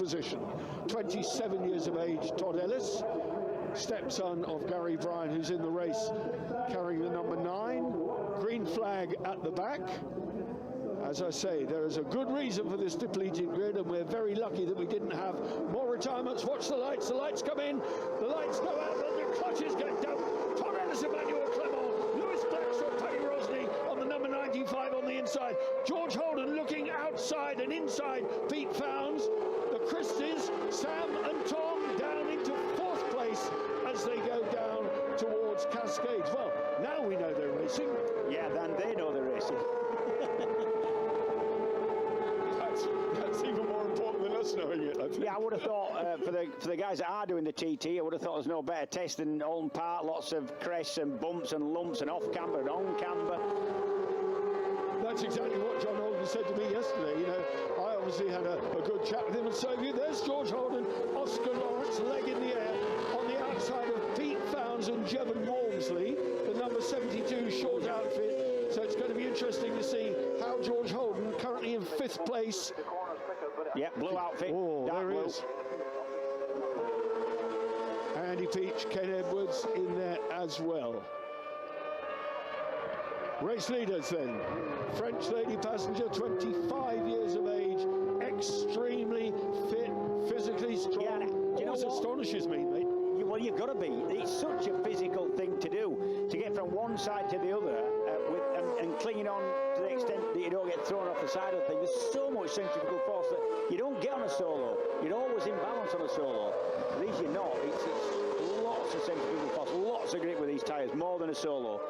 position. 27 years of age, Todd Ellis, stepson of Gary Bryan, who's in the race, carrying the number 9. Green flag at the back. As I say, there is a good reason for this depleted grid, and we're very lucky that we didn't have more retirements. Watch the lights come in, the lights go out, and the clutches get down. Todd Ellis, Emanuelle Clément, Lewis Blackstock, Paddy Rosny on the number 95 on the inside. George Holden looking outside and inside Pete Founds. The Christies, Sam and Tom down into 4th place as they go down towards Cascades. Well, now we know they're racing. Yeah, then they know they're racing. That's even more important than us knowing it, I think. Yeah, I would have thought for the guys that are doing the TT, I would have thought there's no better test than Alton Park. Lots of crests and bumps and lumps and off camber and on camber. That's exactly what John Holden said to me yesterday. You know, I obviously had a good chat with him, and so there's George Holden, Oscar Lawrence, leg in the air on the outside of Pete Founds and Jevon Walmsley, the number 72 short outfit. So it's going to be interesting to see how George Holden, currently in 5th place. Yeah, blue outfit. Oh, there blue. he is. Andy Peach, Ken Edwards in there as well. Race leaders then. French lady passenger, 25 years of age, extremely fit, physically strong. Yeah, do you know what astonishes me, mate? Well, you've got to be. It's such a physical thing to do, to get from one side to the other and clinging on to the extent that you don't get thrown off the side of the thing. There's so much centrifugal force that you don't get on a solo. You're always in balance on a solo. At least you're not. It's lots of centrifugal force, lots of grip with these tyres, more than a solo.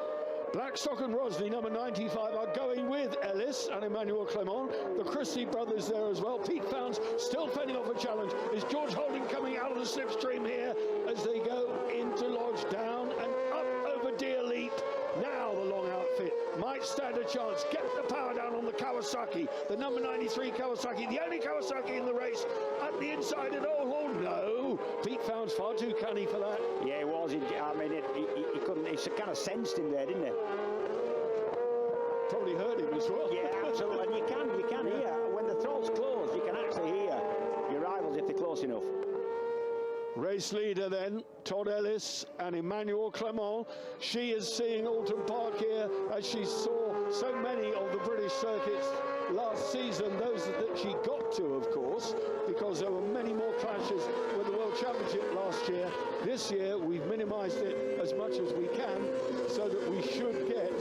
Blackstock and Rosny, number 95, are going with Ellis and Emanuelle Clément. The Christie brothers there as well. Pete Founds still fending off a challenge. Is George Holden coming out of the slipstream here as they go into Lodge, down and up over Deer Leap? Now the long outfit might stand a chance. Get the power down on the Kawasaki, the number 93 Kawasaki, the only Kawasaki in the race at the inside. And oh no, Pete Founds far too canny for that. Yeah, he was. I mean, he couldn't. He kind of sensed him there, didn't he? Probably heard him as well. Yeah, absolutely. And you can hear when the throttle's closed. You can actually hear your rivals if they're close enough. Race leader then, Todd Ellis and Emanuelle Clément. She is seeing Alton Park here as she saw so many of the British circuits last season, those that she got to, of course, because there were many more clashes with the World Championship last year. This year we've minimised it as much as we can so that we should get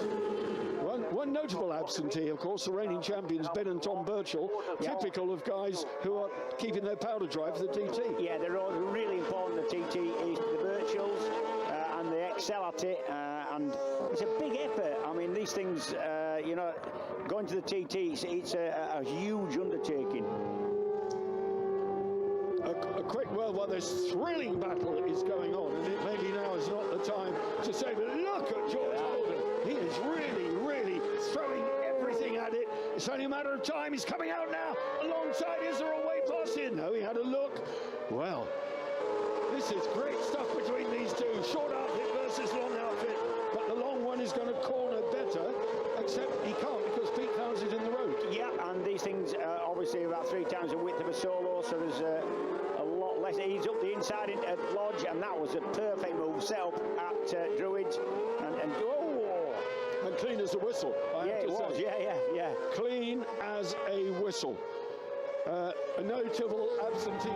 one notable absentee, of course, the reigning champions, Ben and Tom Birchall, typical of guys who are keeping their powder dry for the TT. Yeah, they're all really important, the TT, is the Birchalls, and they excel at it, and it's a big effort. I mean, these things, you know, going to the TT, it's a huge undertaking. A quick word while this thrilling battle is going on, and it maybe now is not the time to say, but look at George Holden. He is really throwing everything at it. It's only a matter of time. He's coming out now alongside. Is there a way past here? No, he had a look. Well, this is great stuff between these two. Short outfit versus long outfit, but the long one is going to corner better, except he can't because Pete Founds is in the road. Yeah, and these things obviously about 3 times the width of a solo, so there's a lot less. He's up the inside into Lodge, and that was a perfect move set up at Druids, and clean as a whistle. I have to say. Yeah. Clean as a whistle. A notable absentee.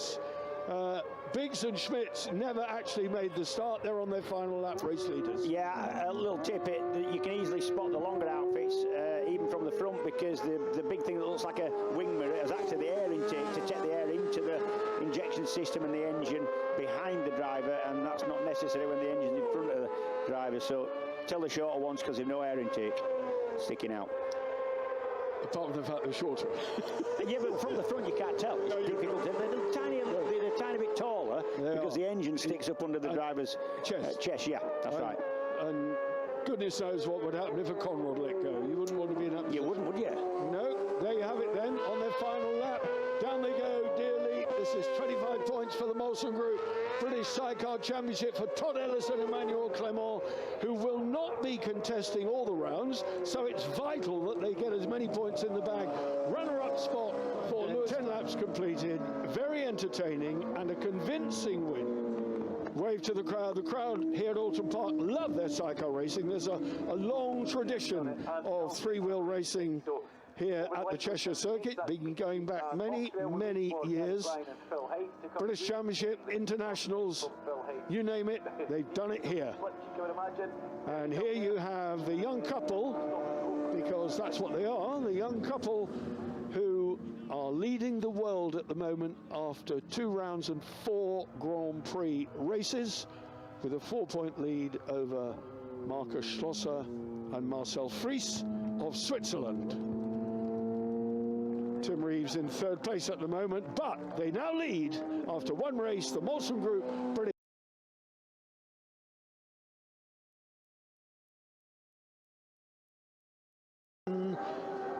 race. Biggs and Schmitz never actually made the start. They're on their final lap, race leaders. Yeah, a little tip, you can easily spot the longer outfits, even from the front, because the big thing that looks like a wing mirror has actually the air intake to take the air into the injection system and the engine behind the driver, and that's not necessary when the engine's in front of the driver. So tell the shorter ones because they've no air intake sticking out. Apart from the fact they're shorter. Yeah, but from the front you can't tell. It's difficult. They're a tiny bit taller because the engine sticks up under the driver's chest. Yeah, that's right. And goodness knows what would happen if a conrod let go. You wouldn't want to be in that. You wouldn't, would you? No. There you have it then on their final lap. Down they go, dearly. This is 25 points for the Molson Group British Sidecar Championship for Todd Ellis and Emanuelle Clément, who will not be contesting all the rounds, so it's vital that they get as many points in the bag. Runner-up spot for Lewis. 10 laps completed, very entertaining and a convincing win. Wave to the crowd. The crowd here at Alton Park love their sidecar racing. There's a long tradition of three-wheel racing here at the Cheshire Circuit, been going back many, many years. British Championship, internationals, you name it, they've done it here. And here you have the young couple, because that's what they are, the young couple who are leading the world at the moment after 2 rounds and 4 Grand Prix races, with a 4-point lead over Markus Schlosser and Marcel Fries of Switzerland. Tim Reeves in 3rd place at the moment, but they now lead after 1 race, the Molson Group British.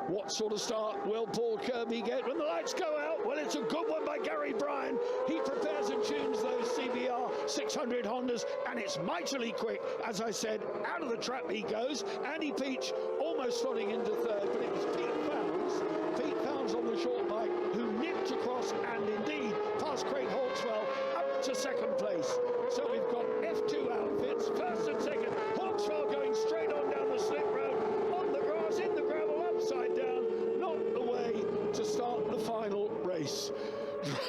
What sort of start will Paul Kirby get when the lights go out? Well, it's a good one by Gary Bryan. He prepares and tunes those CBR 600 Hondas, and it's mightily quick. As I said, out of the trap he goes. Andy Peach almost slotting into 3rd, but it was Pete Founds on the short bike who nipped across and indeed past Craig Hawkswell up to 2nd place. So we've got F2 outfits, 1st and 2nd. Hawkswell going straight on down the slip road, on the grass, in the gravel, upside down, not the way to start the final race.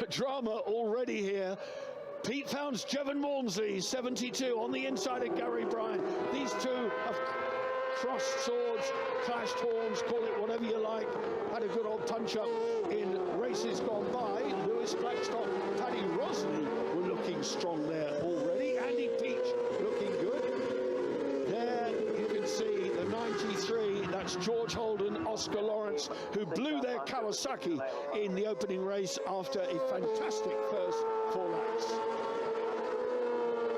Drama already here. Pete Founds, Jevon Walmsley, 72 on the inside of Gary Bryan. These two have crossed swords, clashed horns, call it whatever you like. Had a good old punch-up in races gone by. Lewis Blackstock, Paddy Rosley were looking strong there already. Andy Peach looking good. There you can see the 93, that's George Holden, Oscar Lawrence, who blew their Kawasaki in the opening race after a fantastic first 4 laps.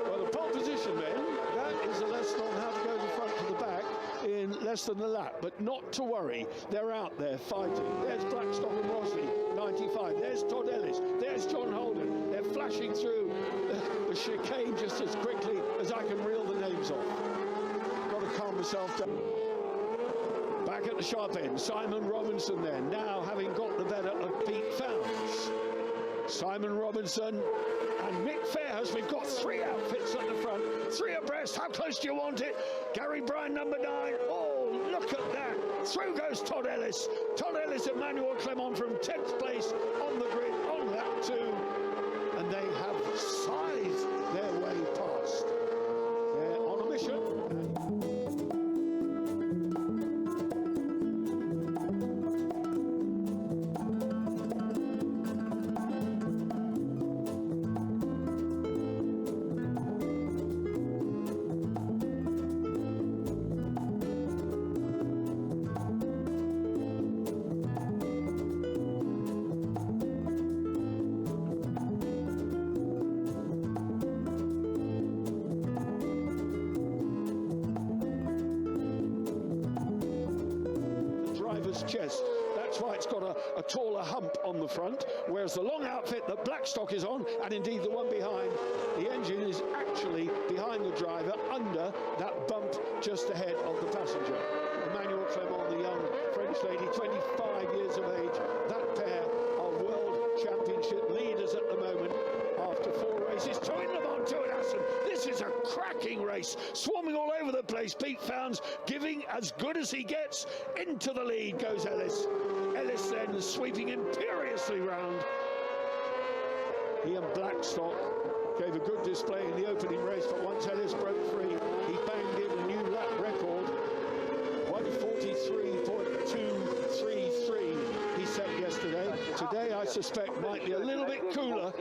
Well, the pole position then, that is a lesson on how to go to front to the back in less than a lap, but not to worry, they're out there fighting. There's Blackstock and Rosley, 95. There's Todd Ellis. There's John Holden. They're flashing through the chicane just as quickly as I can reel the names off. Got to calm myself down. Back at the sharp end, Simon Robinson then, now having got the better of Pete Founds. Simon Robinson and Mick Fairhurst. We've got 3 outfits at the front, 3 abreast. How close do you want it? Gary Bryan, number 9. Oh, look at that. Through goes Todd Ellis. Todd Ellis, Emanuelle Clément from 10th place on the grid on lap 2. And they have scythed their way past. They're on a mission. Chest. That's why it's got a taller hump on the front, whereas the long outfit that Blackstock is on, and indeed the one behind, the engine is actually behind the driver under that bump just ahead of the passenger. Emanuelle Clément, the young French lady, 25 years of age. That pair are world championship leaders at the moment after 4 races. Toying them on to an Assen. This is a cracking race, swarming all over the place. Pete Founds giving as good as he gets. Into the lead goes Ellis. Ellis then sweeping imperiously round. Ian Blackstock gave a good display in the opening race, but once Ellis broke free, he banged in a new lap record. 1:43.233 he set yesterday. Today, I suspect, might be a little bit cooler.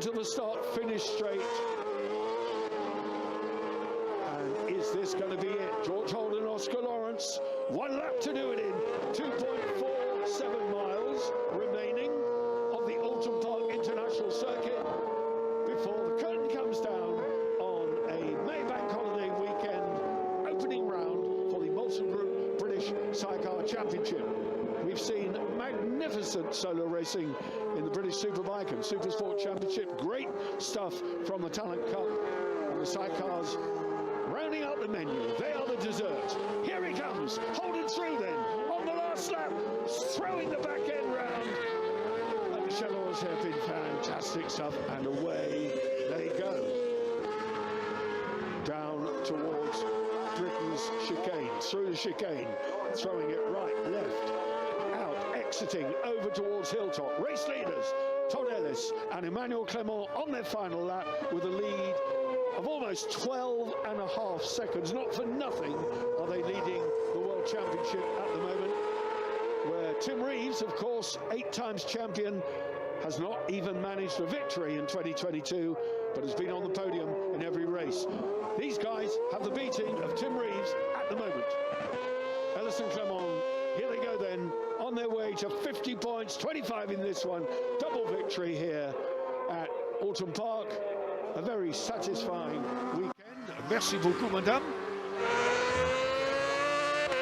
To the start, finish straight. And is this going to be it? George Holden, Oscar Lawrence, 1 lap to do it in. 2.47 miles remaining of the Alton Park International Circuit before the curtain comes down on a May Bank holiday weekend opening round for the Molson Group British Sidecar Championship. We've seen magnificent solo racing in the British Superbike and Supersport Championship. Great stuff from the Talent Cup, and the sidecars rounding out the menu. They are the dessert. Here he comes, holding through then on the last lap, throwing the back end round. And the Shallows have been fantastic stuff, and away they go. Down towards Britain's chicane, through the chicane, throwing it right, left, exiting over towards Hilltop. Race leaders Todd Ellis and Emanuelle Clément on their final lap with a lead of almost 12.5 seconds. Not for nothing are they leading the World Championship at the moment, where Tim Reeves, of course, 8 times champion, has not even managed a victory in 2022, but has been on the podium in every race. These guys have the beating of Tim Reeves at the moment. Ellis and Clément, here they go then, on their way to 50 points, 25 in this one. Double victory here at Alton Park. A very satisfying weekend. Merci beaucoup, madame.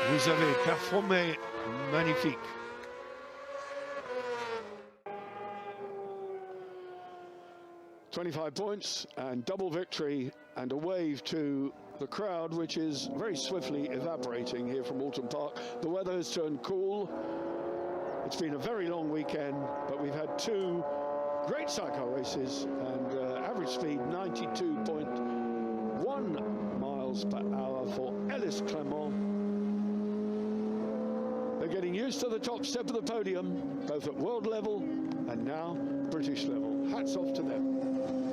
Vous avez performé magnifique. .25 points and double victory, and a wave to the crowd, which is very swiftly evaporating here from Alton Park. The weather has turned cool. It's been a very long weekend, but we've had 2 great sidecar races, and average speed 92.1 miles per hour for Ellis Clément. They're getting used to the top step of the podium, both at world level and now British level. Hats off to them.